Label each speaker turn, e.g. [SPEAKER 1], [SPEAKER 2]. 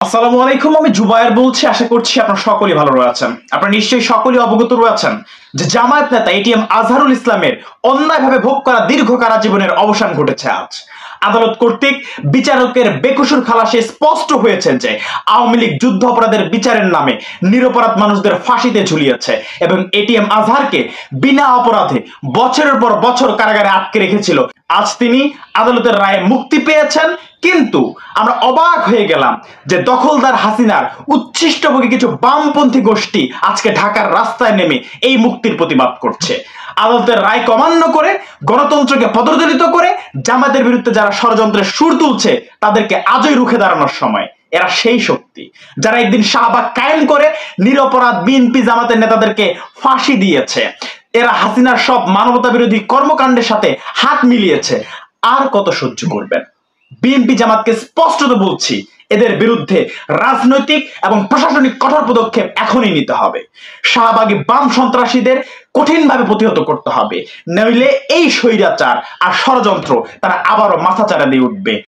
[SPEAKER 1] আসসালামু আলাইকুম, আমি জুবায়ের বলছি। আশা করছি আপনারা সকলেই ভালো রয়েছেন। আপনারা নিশ্চয়ই সকলেই অবগত রয়েছেন যে জামায়াত নেতা এটিএম আজহারুল ইসলামের অন্যায়ভাবে ভোগ করা দীর্ঘ কারাজীবনের অবসান ঘটেছে আজ। আদালত কর্তৃক বিচারকের বেকসুর খালাসে স্পষ্ট হয়েছে যে আওয়ামী লীগ যুদ্ধ অপরাধের বিচারের নামে নিরপরাধ মানুষদের ফাঁসিতে ঝুলিয়েছে এবং এটিএম আজহারকে বিনা অপরাধে বছরের পর বছর কারাগারে আটকে রেখেছিল। আজ তিনি আদালতের রায়ে মুক্তি পেয়েছেন, কিন্তু আমরা অবাক হয়ে গেলাম যে দখলদার হাসিনার উচ্ছিষ্টভোগী কিছু বামপন্থী গোষ্ঠী আজকে ঢাকার রাস্তায় নেমে এই মুক্তির প্রতিবাদ করছে। আদালতের রায় অমান্য করে, গণতন্ত্রকে পদদলিত করে জামায়াতের বিরুদ্ধে যারা ষড়যন্ত্রের সুর তুলছে তাদেরকে আজই রুখে দাঁড়ানোর সময়। এরা সেই শক্তি যারা একদিন শাহবাগ কায়েম করে নিরপরাধ বিএনপি জামাতের নেতাদেরকে ফাঁসি দিয়েছে। এরা হাসিনার সব মানবতা বিরোধী কর্মকাণ্ডের সাথে হাত মিলিয়েছে। আর কত সহ্য করবেন? বিএনপি জামাতকে স্পষ্টত বলছি, এদের বিরুদ্ধে রাজনৈতিক এবং প্রশাসনিক কঠোর পদক্ষেপ এখনই নিতে হবে। শাহবাগী বাম সন্ত্রাসীদের কঠিনভাবে প্রতিহত করতে হবে, নইলে এই স্বৈরাচার আর ষড়যন্ত্র তারা আবারও মাথাচাড়া দিয়ে উঠবে।